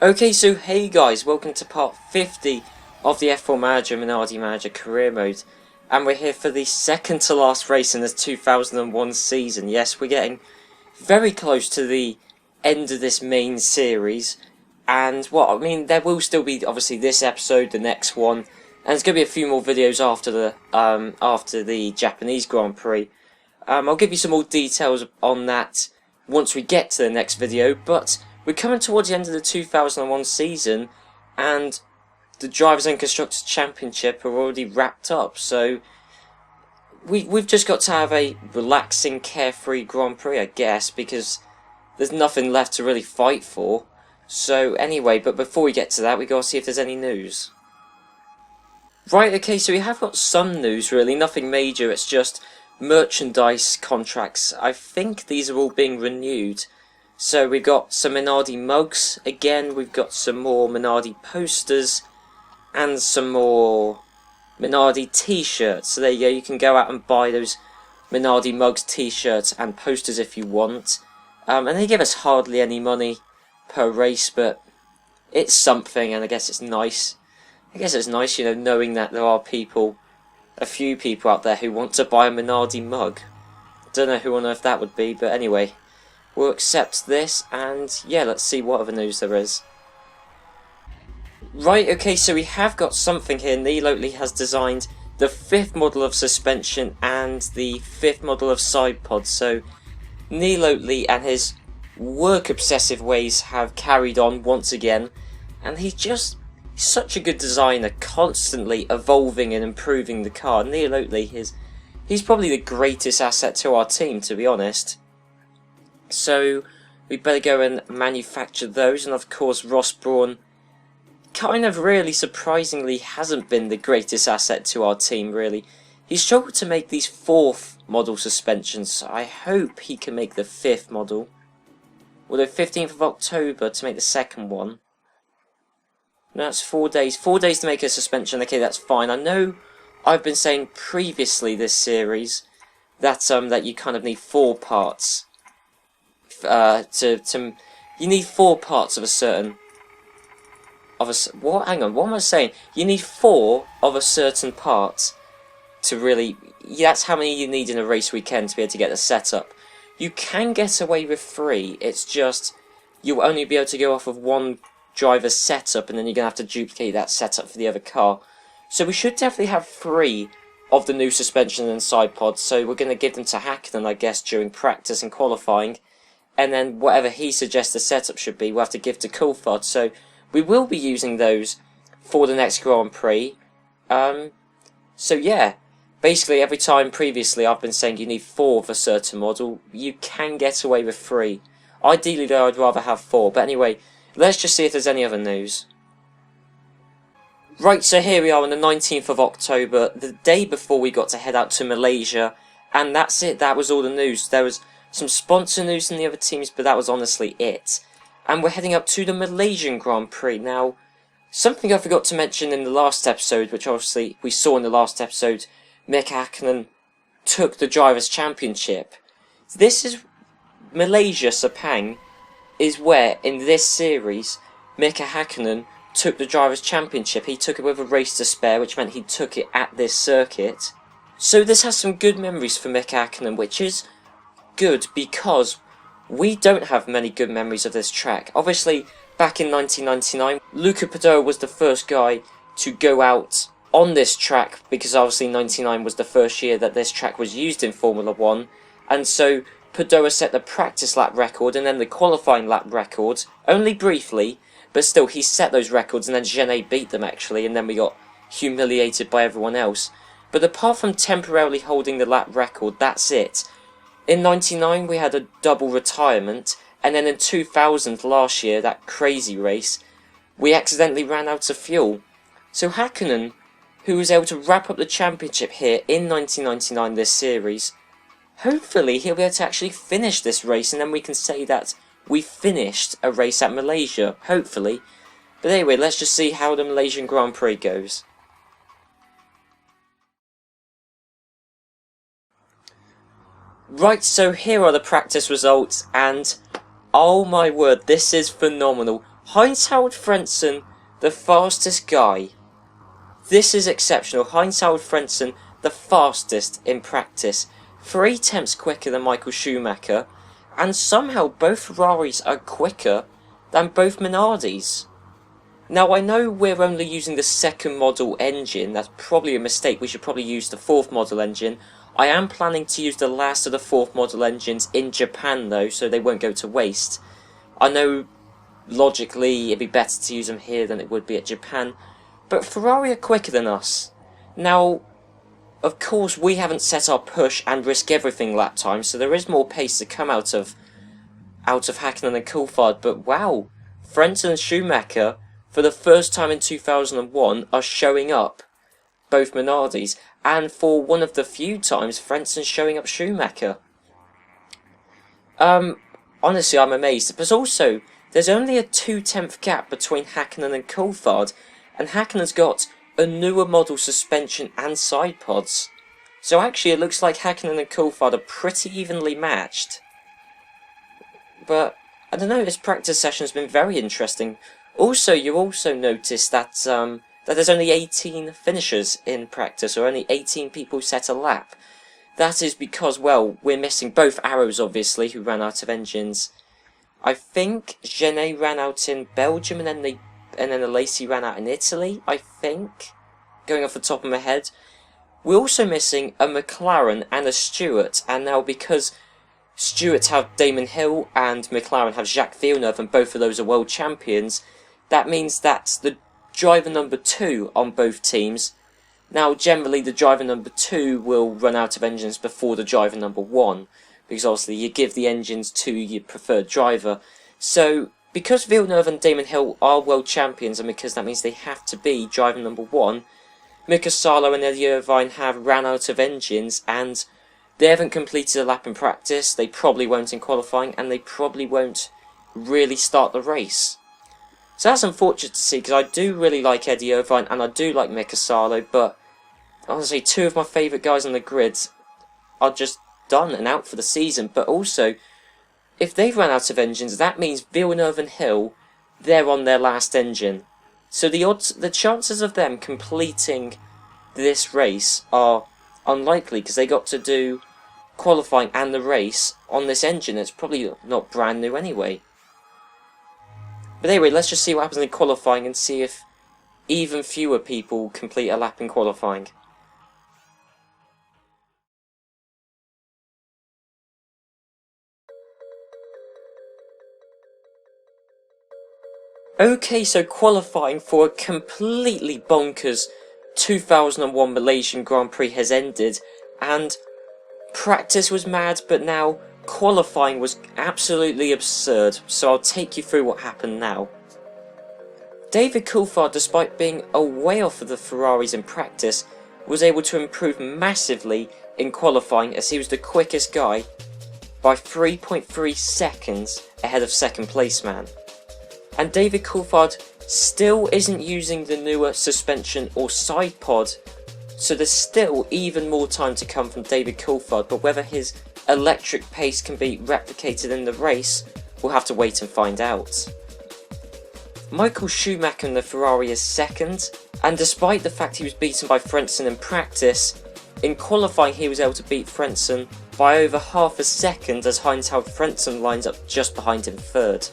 Okay, so hey guys, welcome to part 50 of the F4 Manager Minardi Manager Career Mode. And we're here for the second to last race in the 2001 season. Yes, we're getting very close to the end of this main series. And, well, I mean, there will still be, obviously, this episode, the next one. And there's going to be a few more videos after the Japanese Grand Prix. I'll give you some more details on that once we get to the next video, but we're coming towards the end of the 2001 season, and the Drivers' and Constructors' Championship are already wrapped up, so we've just got to have a relaxing, carefree Grand Prix, I guess, because there's nothing left to really fight for. So anyway, but before we get to that, we got to see if there's any news. Right, okay, so we have got some news, really, nothing major, it's just merchandise contracts. I think these are all being renewed. So we've got some Minardi mugs, again we've got some more Minardi posters, and some more Minardi t-shirts. So there you go, you can go out and buy those Minardi mugs, t-shirts and posters if you want. And they give us hardly any money per race, but it's something, and I guess it's nice. I guess it's nice, you know, knowing that there are people, a few people out there who want to buy a Minardi mug. Don't know who on earth that would be, but anyway. We'll accept this, and yeah, let's see what other news there is. Right, okay, so we have got something here. Neil Oatley has designed the 5th model of suspension and the 5th model of side pods. So Neil Oatley and his work-obsessive ways have carried on once again, and he's just such a good designer, constantly evolving and improving the car. Neil Oatley, he's probably the greatest asset to our team, to be honest. So we better go and manufacture those, and of course Ross Brawn kind of really surprisingly hasn't been the greatest asset to our team, really. He's struggled to make these 4th model suspensions, so I hope he can make the 5th model. Although 15th of October to make the 2nd one. No, that's 4 days. 4 days to make a suspension, okay, that's fine. I know I've been saying previously this series that that you kind of need 4 parts. You need 4 parts of a certain what? Hang on, what am I saying? You need 4 of a certain part to really. That's how many you need in a race weekend to be able to get the setup. You can get away with 3. It's just you'll only be able to go off of one driver's setup, and then you're gonna have to duplicate that setup for the other car. So we should definitely have 3 of the new suspension and side pods. So we're gonna give them to Hakkinen, I guess, during practice and qualifying. And then whatever he suggests the setup should be, we'll have to give to Coulthard. So we will be using those for the next Grand Prix. So yeah, basically every time previously I've been saying you need 4 of a certain model. You can get away with 3. Ideally though, I'd rather have 4. But anyway, let's just see if there's any other news. Right, so here we are on the 19th of October, the day before we got to head out to Malaysia. And that's it, that was all the news. There was some sponsor news in the other teams, but that was honestly it. And we're heading up to the Malaysian Grand Prix. Now, something I forgot to mention in the last episode, which obviously we saw in the last episode, Mika Hakkinen took the Drivers' Championship. This is Malaysia, Sepang, is where, in this series, Mika Hakkinen took the Drivers' Championship. He took it with a race to spare, which meant he took it at this circuit. So this has some good memories for Mika Hakkinen, which is good because we don't have many good memories of this track. Obviously, back in 1999, Luca Badoer was the first guy to go out on this track, because obviously 99 was the first year that this track was used in Formula 1, and so Badoer set the practice lap record and then the qualifying lap record, only briefly, but still he set those records, and then Genet beat them actually, and then we got humiliated by everyone else. But apart from temporarily holding the lap record, that's it. In 99 we had a double retirement, and then in 2000 last year, that crazy race, we accidentally ran out of fuel. So Hakkinen, who was able to wrap up the championship here in 1999, this series, hopefully he'll be able to actually finish this race, and then we can say that we finished a race at Malaysia, hopefully. But anyway, let's just see how the Malaysian Grand Prix goes. Right, so here are the practice results, and oh my word, this is phenomenal. Heinz-Harald Frentzen, the fastest guy. This is exceptional. Heinz-Harald Frentzen, the fastest in practice. 3 tenths quicker than Michael Schumacher. And somehow both Ferraris are quicker than both Minardis. Now I know we're only using the 2nd model engine. That's probably a mistake. We should probably use the 4th model engine. I am planning to use the last of the 4th model engines in Japan though, so they won't go to waste. I know logically it'd be better to use them here than it would be at Japan, but Ferrari are quicker than us. Now, of course we haven't set our push and risk everything lap time, so there is more pace to come out of Hakkinen and Coulthard, but wow, Frentzen and Schumacher, for the first time in 2001, are showing up both Minardis, and for one of the few times Frentzen showing up Schumacher. Honestly, I'm amazed. But also, there's only a 2/10 gap between Hakkinen and Coulthard, and Hakkinen's got a newer model suspension and side pods. So actually, it looks like Hakkinen and Coulthard are pretty evenly matched. But I don't know. This practice session's been very interesting. Also, you also notice that that there's only 18 finishers in practice, or only 18 people set a lap. That is because, well, we're missing both Arrows, obviously, who ran out of engines. I think Genet ran out in Belgium, and then the Lacey ran out in Italy, I think, going off the top of my head. We're also missing a McLaren and a Stewart, and now because Stewart have Damon Hill and McLaren have Jacques Villeneuve, and both of those are world champions, that means that the driver number 2 on both teams. Now, generally, the driver number 2 will run out of engines before the driver number 1, because obviously you give the engines to your preferred driver. So, because Villeneuve and Damon Hill are world champions, and because that means they have to be driver number 1, Mika, Salo and Eddie Irvine have ran out of engines, and they haven't completed a lap in practice, they probably won't in qualifying, and they probably won't really start the race. So that's unfortunate to see, because I do really like Eddie Irvine and I do like Mika Salo, but honestly 2 of my favourite guys on the grid are just done and out for the season. But also, if they've run out of engines, that means Villeneuve and Hill, they're on their last engine. So the chances of them completing this race are unlikely, because they got to do qualifying and the race on this engine that's probably not brand new anyway. But anyway, let's just see what happens in qualifying and see if even fewer people complete a lap in qualifying. Okay, so qualifying for a completely bonkers 2001 Malaysian Grand Prix has ended, and practice was mad, but now qualifying was absolutely absurd, so I'll take you through what happened now. David Coulthard, despite being a way off of the Ferraris in practice, was able to improve massively in qualifying, as he was the quickest guy by 3.3 seconds ahead of second place man. And David Coulthard still isn't using the newer suspension or side pod, so there's still even more time to come from David Coulthard, but whether his electric pace can be replicated in the race, we'll have to wait and find out. Michael Schumacher in the Ferrari is second, and despite the fact he was beaten by Frentzen in practice, in qualifying he was able to beat Frentzen by over half a second, as Heinz-Harald Frentzen lines up just behind him third.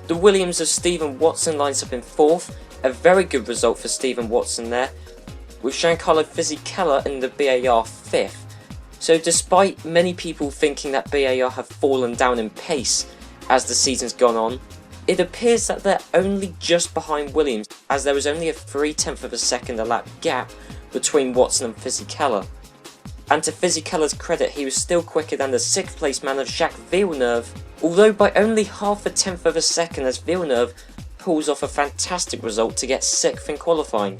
The Williams of Stephen Watson lines up in fourth, a very good result for Stephen Watson there, with Giancarlo Fisichella in the BAR fifth. So despite many people thinking that BAR have fallen down in pace as the season's gone on, it appears that they're only just behind Williams, as there was only a 0.3 of a second a lap gap between Watson and Fisichella. And to Fisichella's credit, he was still quicker than the 6th place man of Jacques Villeneuve, although by only 0.5 of a second, as Villeneuve pulls off a fantastic result to get 6th in qualifying.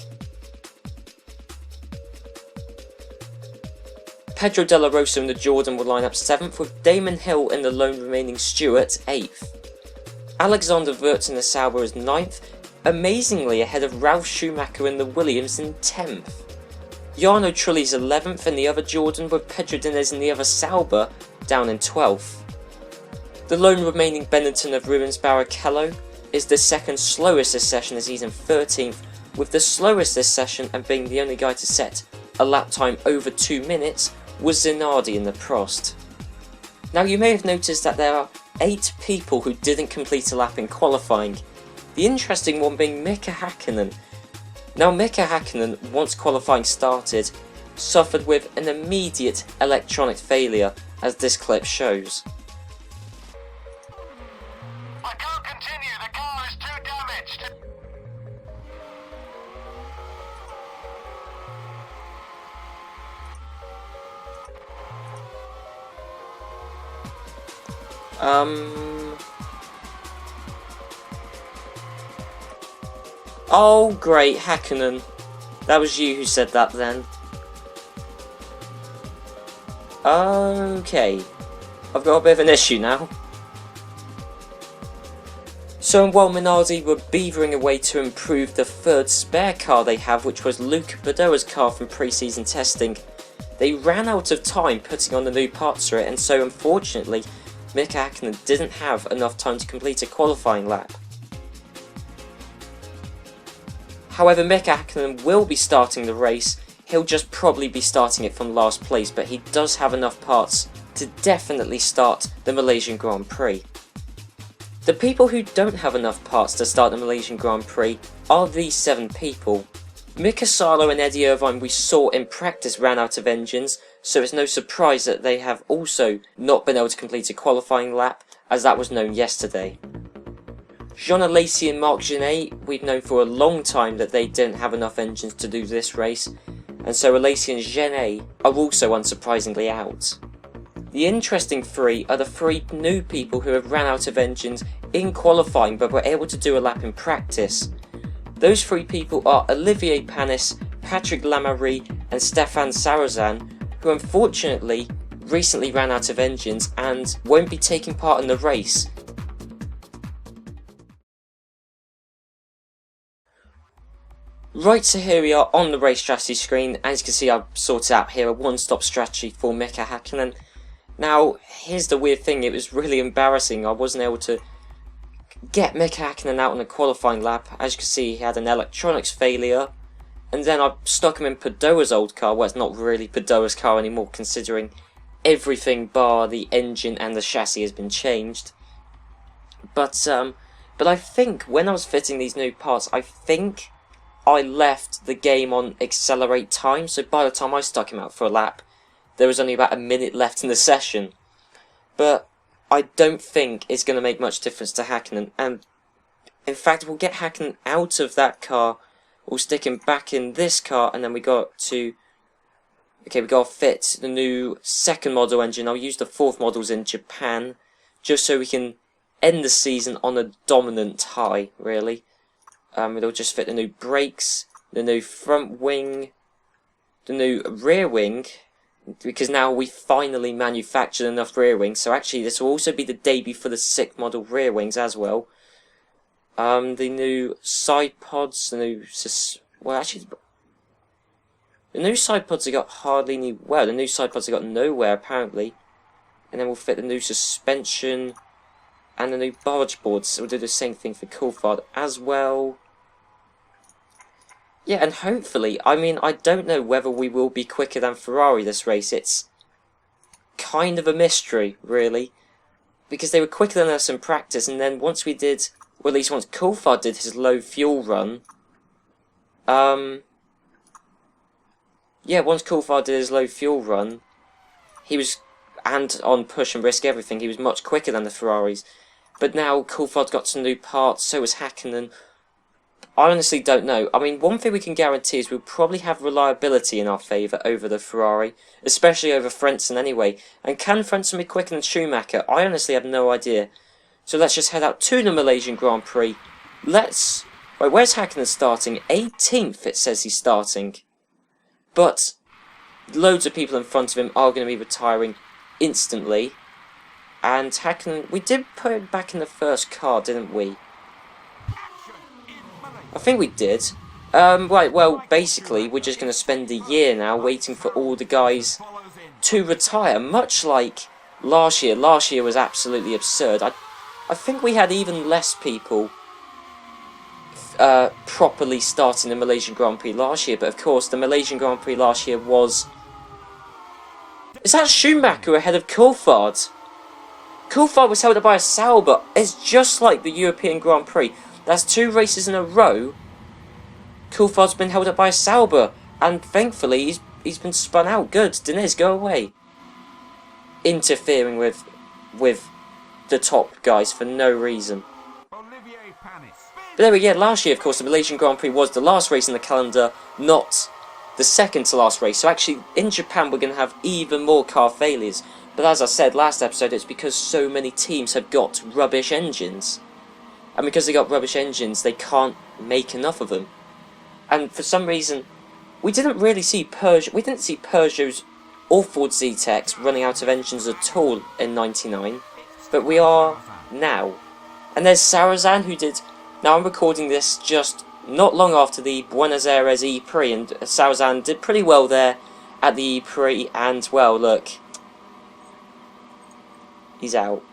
Pedro De La Rosa and the Jordan will line up 7th, with Damon Hill in the lone remaining Stewart 8th. Alexander Wirtz in the Sauber is 9th, amazingly ahead of Ralf Schumacher in the Williams in 10th. Jarno Trulli's 11th in the other Jordan, with Pedro Diniz in the other Sauber down in 12th. The lone remaining Benetton of Rubens Barrichello is the second slowest this session as he's in 13th, with the slowest this session and being the only guy to set a lap time over 2 minutes was Minardi in the Prost. Now you may have noticed that there are 8 people who didn't complete a lap in qualifying, the interesting one being Mika Hakkinen. Now Mika Hakkinen, once qualifying started, suffered with an immediate electronic failure, as this clip shows. I can't continue, the car is too damaged. Oh great, Hakkinen. That was you who said that then. Okay. I've got a bit of an issue now. So while Minardi were beavering away to improve the third spare car they have, which was Luca Badoer's car from pre-season testing, they ran out of time putting on the new parts for it, and so unfortunately Mika Hakkinen didn't have enough time to complete a qualifying lap. However, Mika Hakkinen will be starting the race. He'll just probably be starting it from last place, but he does have enough parts to definitely start the Malaysian Grand Prix. The people who don't have enough parts to start the Malaysian Grand Prix are these 7 people. Mika, Salo and Eddie Irvine we saw in practice ran out of engines, so it's no surprise that they have also not been able to complete a qualifying lap, as that was known yesterday. Jean Alesi and Marc Genet, we've known for a long time that they didn't have enough engines to do this race, and so Alesi and Genet are also unsurprisingly out. The interesting 3 are the 3 new people who have ran out of engines in qualifying but were able to do a lap in practice. Those 3 people are Olivier Panis, Patrick Lemarie and Stefan Sarrazin, who unfortunately recently ran out of engines and won't be taking part in the race. Right, so here we are on the race strategy screen. As you can see, I've sorted out here a one-stop strategy for Mika Hakkinen. Now, here's the weird thing, it was really embarrassing. I wasn't able to get Mika Hakkinen out on a qualifying lap. As you can see, he had an electronics failure. And then I stuck him in Badoer's old car. Well, it's not really Badoer's car anymore, considering everything bar the engine and the chassis has been changed. But I think when I was fitting these new parts, I think I left the game on accelerate time, so by the time I stuck him out for a lap, there was only about a minute left in the session. But I don't think it's going to make much difference to Hakkinen, and in fact we'll get Hakkinen out of that car, we'll stick him back in this car, and then we got to fit the new 2nd model engine. I'll use the 4th models in Japan, just so we can end the season on a dominant high, really. It'll just fit the new brakes, the new front wing, the new rear wing, because now we finally manufactured enough rear wings, so actually this will also be the debut for the 6th model rear wings as well. The new side pods, the new side pods have got hardly any, well, the new side pods have got nowhere apparently, and then we'll fit the new suspension and the new barge boards, so we'll do the same thing for Coulthard as well. Yeah, and hopefully, I mean, I don't know whether we will be quicker than Ferrari this race. It's kind of a mystery, really, because they were quicker than us in practice, and then once we did, or at least once Coulthard did his low fuel run, once Coulthard did his low fuel run, he was, and on push and risk everything, he was much quicker than the Ferraris. But now Coulthard's got some new parts, so is Hakkinen. I honestly don't know. I mean, one thing we can guarantee is we'll probably have reliability in our favour over the Ferrari, especially over Frentzen anyway. And can Frentzen be quicker than Schumacher? I honestly have no idea. So let's just head out to the Malaysian Grand Prix. Right, where's Hakkinen starting? 18th it says he's starting. But loads of people in front of him are going to be retiring instantly. And Hakkinen, we did put him back in the first car, didn't we? I think we did. Right, well, basically, we're just going to spend a year now waiting for all the guys to retire, much like last year. Last year was absolutely absurd. I think we had even less people properly starting the Malaysian Grand Prix last year. But of course, the Malaysian Grand Prix last year was... Is that Schumacher ahead of Coulthard? Coulthard was held up by a Salo, but it's just like the European Grand Prix. That's 2 races in a row. Coulthard's been held up by a Salo, and thankfully he's been spun out. Good, Diniz, go away. Interfering with the top guys for no reason. But there we go. Last year, of course, the Malaysian Grand Prix was the last race in the calendar, not the second to last race. So actually, in Japan, we're going to have even more car failures. But as I said last episode, it's because so many teams have got rubbish engines. And because they got rubbish engines, they can't make enough of them. And for some reason, we didn't really see Peugeot. We didn't see Peugeot's or Ford Z-Techs running out of engines at all in '99. But we are now. And there's Sarrazin, who did... Now, I'm recording this just not long after the Buenos Aires E-Prix, and Sarrazin did pretty well there at the E-Prix, and, well, look, he's out.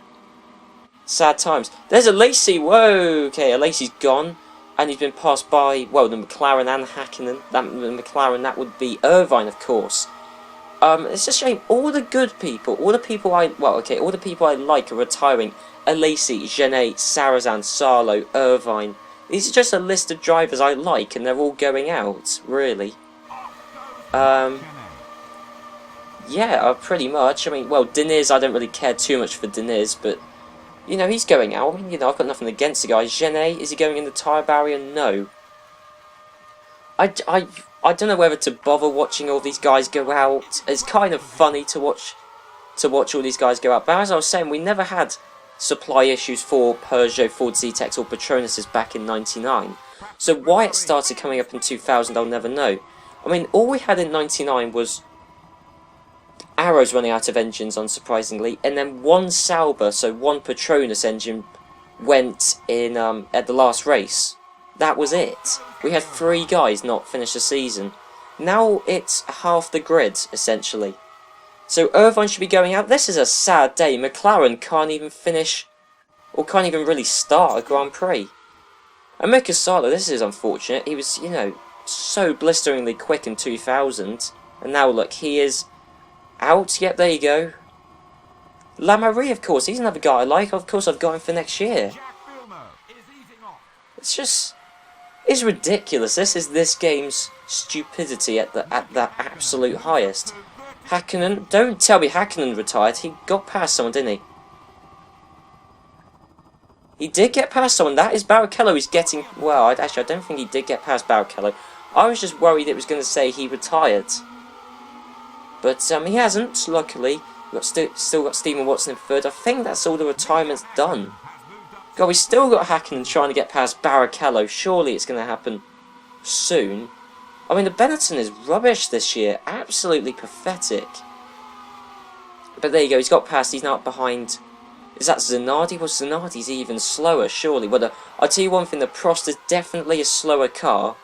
Sad times. There's a Lacey, whoa, okay, a Lacey's gone, and he's been passed by, well, the McLaren and Hakkinen. The McLaren, that would be Irvine, of course. It's a shame, all the good people, all the people I like are retiring. Lacey, Genet, Sarrazin, Salo, Irvine. These are just a list of drivers I like, and they're all going out, really. Yeah, pretty much. I mean, well, Diniz, I don't really care too much for Diniz, but, you know, he's going out. I mean, you know, I've got nothing against the guy. Genet, is he going in the tyre barrier? No. I don't know whether to bother watching all these guys go out. It's kind of funny to watch all these guys go out. But as I was saying, we never had supply issues for Peugeot, Ford Z-Techs or Petronas back in '99. So why it started coming up in 2000, I'll never know. I mean, all we had in '99 was Arrows running out of engines, unsurprisingly, and then one Sauber, so one Petronas engine, went in at the last race. That was it. We had 3 guys not finish the season. Now it's half the grid, essentially. So Irvine should be going out. This is a sad day. McLaren can't even finish, or can't even really start a Grand Prix. And Mika Salo, this is unfortunate. He was, you know, so blisteringly quick in 2000. And now look, he is out. Yep, there you go. Lemarie, of course, he's another guy I like. Of course, I've got him for next year. It's just... it's ridiculous. This is this game's stupidity at the absolute highest. Hakkinen, don't tell me Hakkinen retired. He got past someone, didn't he? He did get past someone. That is Barrichello. He's getting... well, actually, I don't think he did get past Barrichello. I was just worried it was going to say he retired. But he hasn't, luckily. We've got still got Stephen Watson in 3rd. I think that's all the retirement's done. God, we still got Hakkinen trying to get past Barrichello. Surely it's going to happen soon. I mean, the Benetton is rubbish this year. Absolutely pathetic. But there you go. He's got past. He's now up behind... is that Zanardi? Well, Zanardi's even slower, surely. Well, I'll tell you one thing. The Prost is definitely a slower car.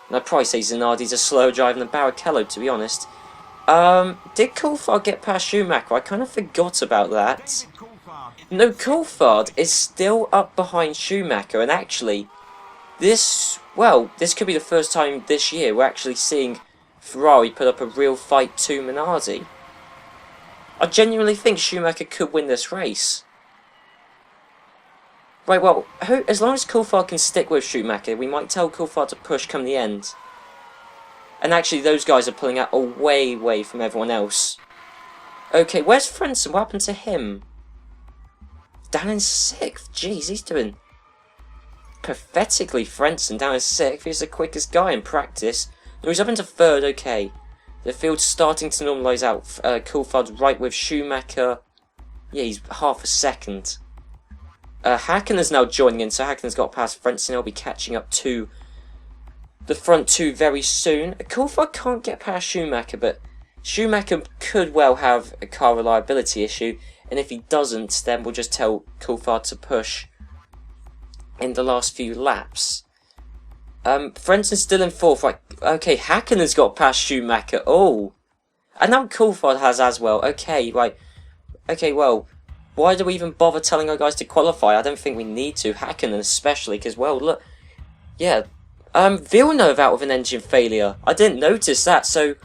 And I'd probably say Zanardi's a slower driver than Barrichello, to be honest. Did Coulthard get past Schumacher? I kind of forgot about that. No, Coulthard is still up behind Schumacher. And actually, this could be the first time this year we're actually seeing Ferrari put up a real fight to Minardi. I genuinely think Schumacher could win this race. Right, well, as long as Coulthard can stick with Schumacher, we might tell Coulthard to push come the end. And actually, those guys are pulling out away from everyone else. Okay, where's Frentzen? What happened to him? Down in 6th. Jeez, he's doing pathetically. Frentzen down in 6th. He's the quickest guy in practice. No, he's up into 3rd, okay. The field's starting to normalise out. Coulthard's right with Schumacher. Yeah, he's half a second. Hakkinen's now joining in, so Hakkinen's got past Frentzen. He'll be catching up to the front 2 very soon. Coulthard can't get past Schumacher, but Schumacher could well have a car reliability issue. And if he doesn't, then we'll just tell Coulthard to push in the last few laps. Frentzen's still in 4th. Right, okay, Hakkinen's got past Schumacher. Oh. And now Coulthard has as well. Okay, right. Okay, well, why do we even bother telling our guys to qualify? I don't think we need to. Hakkinen especially, because, well, look. Yeah. Villeneuve out with an engine failure. I didn't notice that, so...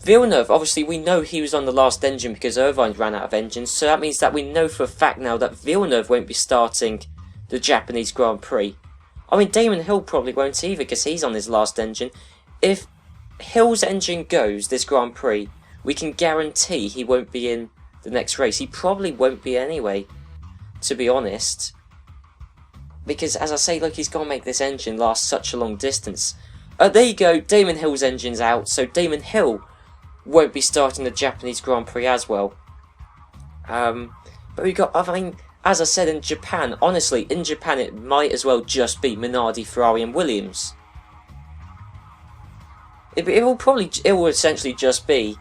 Villeneuve, obviously we know he was on the last engine because Irvine ran out of engines, so that means that we know for a fact now that Villeneuve won't be starting the Japanese Grand Prix. I mean, Damon Hill probably won't either because he's on his last engine. If Hill's engine goes this Grand Prix, we can guarantee he won't be in the next race. He probably won't be anyway, to be honest. Because, as I say, look, he's got to make this engine last such a long distance. There you go, Damon Hill's engine's out, so Damon Hill won't be starting the Japanese Grand Prix as well. But we got, I mean, as I said, in Japan, honestly, in Japan it might as well just be Minardi, Ferrari and Williams. It will essentially just be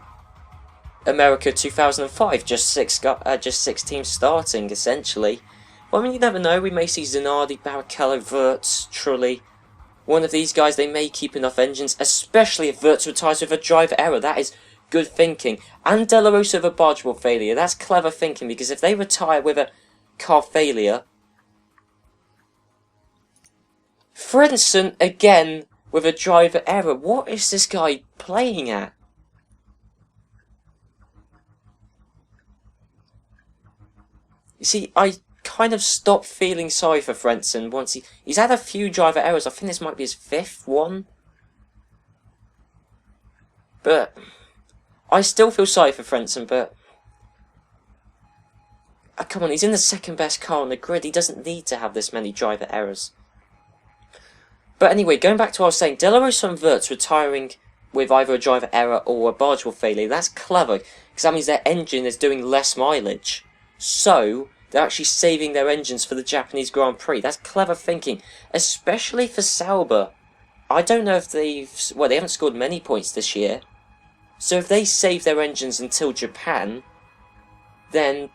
America 2005, just six teams starting, essentially. Well, I mean, you never know, we may see Zanardi, Barrichello, Wirtz, Trulli. One of these guys, they may keep enough engines, especially if Wirtz retires with a driver error. That is good thinking. And De La Rosa with a bargeable failure. That's clever thinking, because if they retire with a car failure... Frentzen, again, with a driver error. What is this guy playing at? You see, I kind of stopped feeling sorry for Frentzen once he's had a few driver errors. I think this might be his 5th one. But I still feel sorry for Frentzen, but come on, he's in the 2nd best car on the grid. He doesn't need to have this many driver errors. But anyway, going back to what I was saying, De La Rosa and Wirtz retiring with either a driver error or a bargeable failure, that's clever, because that means their engine is doing less mileage. So they're actually saving their engines for the Japanese Grand Prix. That's clever thinking, especially for Sauber. I don't know if they haven't scored many points this year. So if they save their engines until Japan, then,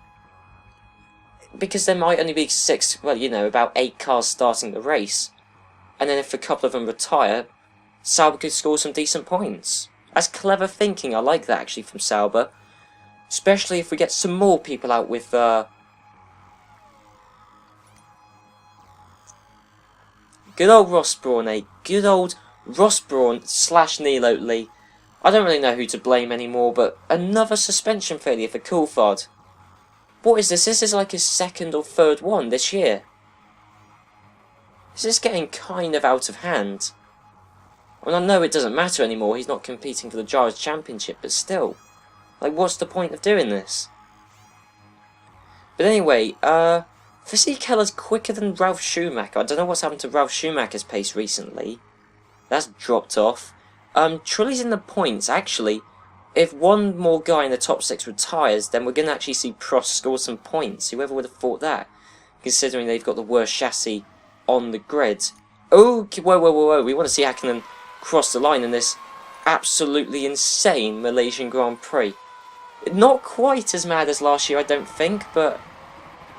because there might only be about 8 cars starting the race, and then if a couple of them retire, Sauber could score some decent points. That's clever thinking. I like that actually from Sauber. Especially if we get some more people out with good old Ross Brawn, eh? Good old Ross Brawn / Neil Oatley. I don't really know who to blame anymore, but another suspension failure for Coulthard. What is this? This is like his 2nd or 3rd one this year. Is this getting kind of out of hand? I mean, I know it doesn't matter anymore. He's not competing for the Drivers' Championship, but still. Like, what's the point of doing this? But anyway, Fisichella's quicker than Ralf Schumacher. I don't know what's happened to Ralf Schumacher's pace recently. That's dropped off. Trulli's in the points, actually. If one more guy in the top 6 retires, then we're going to actually see Prost score some points. Whoever would have thought that? Considering they've got the worst chassis on the grid. Oh, whoa. We want to see Hakkinen cross the line in this absolutely insane Malaysian Grand Prix. Not quite as mad as last year, I don't think, but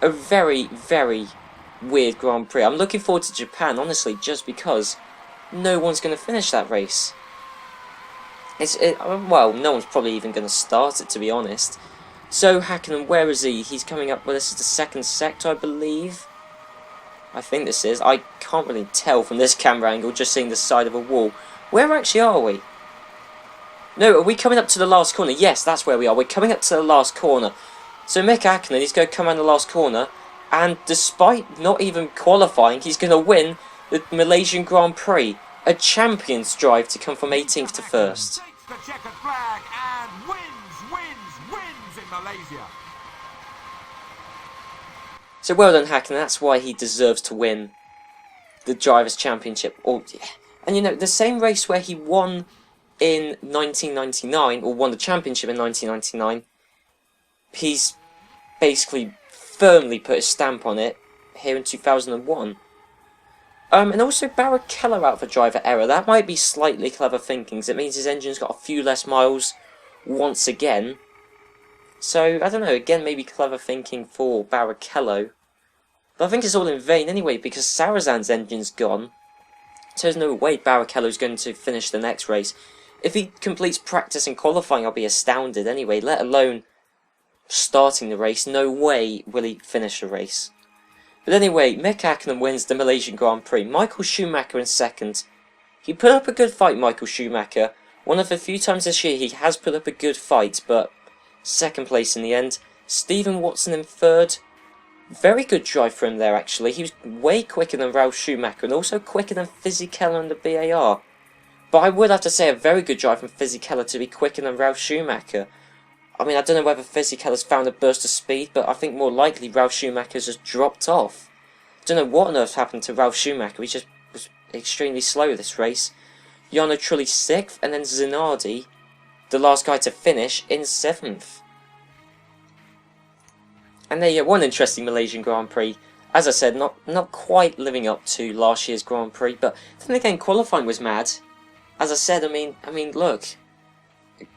a very, very weird Grand Prix. I'm looking forward to Japan, honestly, just because no one's going to finish that race. Well, no one's probably even going to start it, to be honest. So, Hakkinen, where is he? He's coming up, well, this is the 2nd sector, I believe. I think this is. I can't really tell from this camera angle, just seeing the side of a wall. Where actually are we? No, are we coming up to the last corner? Yes, that's where we are. We're coming up to the last corner. So Mika Hakkinen, he's going to come around the last corner, and despite not even qualifying, he's going to win the Malaysian Grand Prix. A champion's drive to come from 18th to 1st. Takes the checkered flag and wins in Malaysia. So well done, Hakkinen. That's why he deserves to win the Drivers' Championship. And you know, the same race where he won in 1999, or won the championship in 1999, he's basically firmly put his stamp on it here in 2001. And also Barrichello out for driver error. That might be slightly clever thinking, it means his engine's got a few less miles once again. So, I don't know, again, maybe clever thinking for Barrichello. But I think it's all in vain anyway, because Sarazan's engine's gone. So there's no way Barrichello's going to finish the next race. If he completes practice and qualifying, I'll be astounded anyway, let alone starting the race. No way will he finish the race. But But anyway, Mika Hakkinen wins the Malaysian Grand Prix. Michael Schumacher in second. He put up a good fight, Michael Schumacher. One of the few times this year he has put up a good fight, but second place in the end. Stephen Watson in third. Very good drive for him there, actually. He was way quicker than Ralf Schumacher and also quicker than Fisichella and the BAR. But I would have to say a very good drive from Fisichella to be quicker than Ralf Schumacher. I mean, I don't know whether Fisichella's found a burst of speed, but I think more likely Ralf Schumacher's just dropped off. I don't know what on earth happened to Ralf Schumacher. He just was extremely slow this race. Jarno Trulli 6th, and then Minardi, the last guy to finish, in 7th. And there you go, one interesting Malaysian Grand Prix. As I said, not quite living up to last year's Grand Prix, but then again, qualifying was mad. As I said, I mean, look.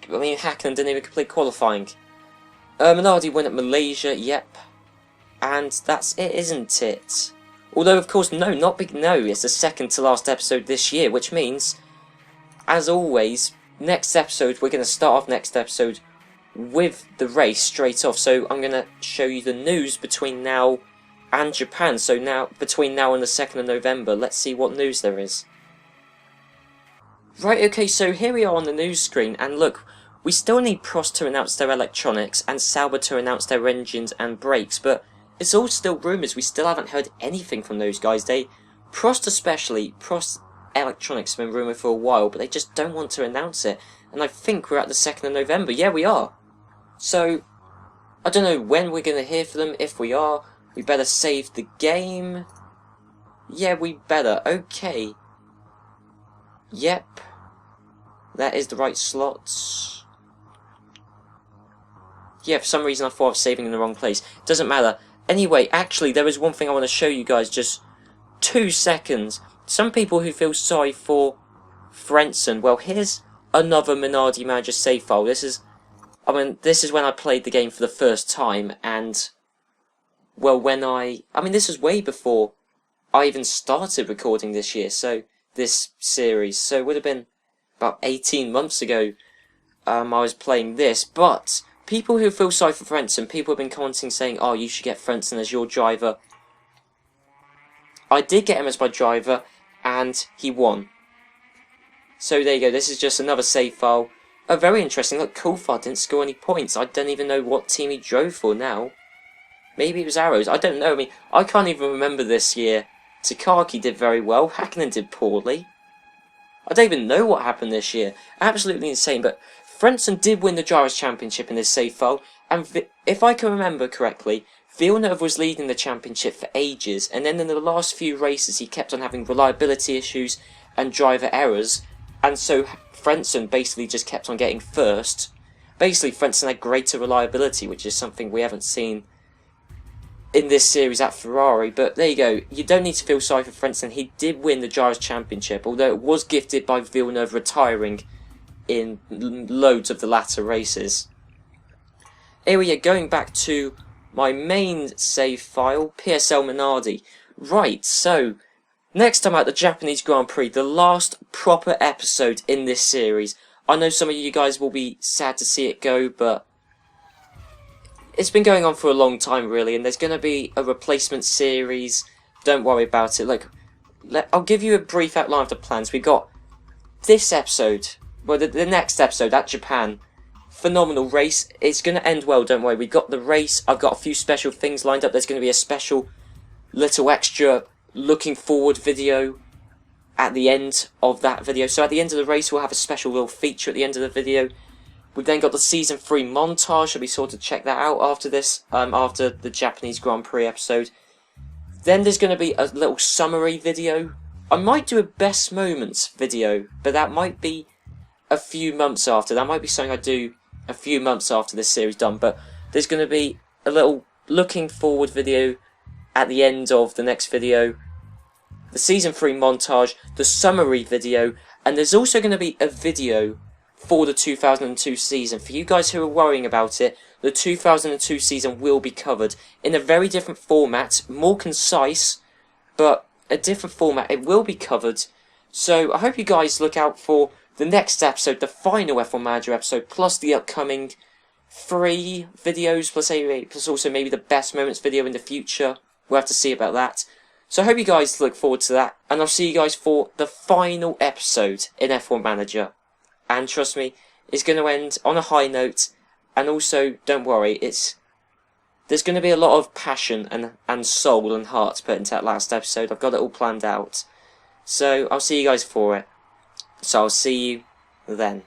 Hakkinen didn't even complete qualifying. Minardi won at Malaysia, yep. And that's it, isn't it? Although, of course, no, it's the second to last episode this year, which means, as always, next episode, we're going to start off next episode with the race straight off. So I'm going to show you the news between now and Japan. So now, between now and the 2nd of November, let's see what news there is. Right, okay, so here we are on the news screen, and look, we still need Prost to announce their electronics and Sauber to announce their engines and brakes, but it's all still rumours. We still haven't heard anything from those guys. Prost especially, Prost electronics have been rumoured for a while, but they just don't want to announce it, and I think we're at the 2nd of November. Yeah, we are. So, I don't know when we're going to hear from them. If we are, we better save the game. Yeah, we better. Okay. Yep. That is the right slots. Yeah, for some reason I thought I was saving in the wrong place. Doesn't matter. Anyway, actually, there is one thing I want to show you guys. Just 2 seconds. Some people who feel sorry for Frentzen. Well, here's another Minardi Manager save file. This is when I played the game for the first time, and well, this was way before I even started recording this year. So this series, so it would have been about 18 months ago. I was playing this, but people who feel sorry for Frentzen, people have been commenting saying, "Oh, you should get Frentzen as your driver." I did get him as my driver, and he won. So there you go. This is just another save file. Oh, very interesting. Look, Coulthard didn't score any points. I don't even know what team he drove for now. Maybe it was Arrows. I don't know. I mean, I can't even remember this year. Takaki did very well. Hakkinen did poorly. I don't even know what happened this year. Absolutely insane. But Frentzen did win the Drivers' Championship in this save file. And if I can remember correctly, Villeneuve was leading the championship for ages. And then in the last few races, he kept on having reliability issues and driver errors. And so Frentzen basically just kept on getting first. Basically, Frentzen had greater reliability, which is something we haven't seen in this series at Ferrari. But there you go. You don't need to feel sorry for Frentzen. He did win the Drivers' Championship, although it was gifted by Villeneuve retiring in loads of the latter races. Here we are, going back to my main save file, PSL Minardi. Right, so next time at the Japanese Grand Prix, the last proper episode in this series. I know some of you guys will be sad to see it go, but it's been going on for a long time, really, and there's going to be a replacement series. Don't worry about it. Look, I'll give you a brief outline of the plans. We've got this episode, well, the next episode at Japan. Phenomenal race. It's going to end well, don't worry. We've got the race. I've got a few special things lined up. There's going to be a special little extra looking forward video at the end of that video. So at the end of the race, we'll have a special little feature at the end of the video. We've then got the Season 3 montage. I'll be sure to check that out after this, after the Japanese Grand Prix episode. Then there's going to be a little summary video. I might do a best moments video, but that might be a few months after. That might be something I do a few months after this series done. But there's going to be a little looking forward video at the end of the next video. The Season 3 montage, the summary video, and there's also going to be a video for the 2002 season. For you guys who are worrying about it, the 2002 season will be covered in a very different format, more concise, but a different format. It will be covered. So I hope you guys look out for the next episode, the final F1 Manager episode, plus the upcoming 3 videos, plus also maybe the best moments video in the future. we'll have to see about that. So I hope you guys look forward to that, and I'll see you guys for the final episode in F1 Manager. And trust me, it's going to end on a high note, and also, don't worry, there's going to be a lot of passion and soul and heart put into that last episode. I've got it all planned out. So I'll see you guys for it. So I'll see you then.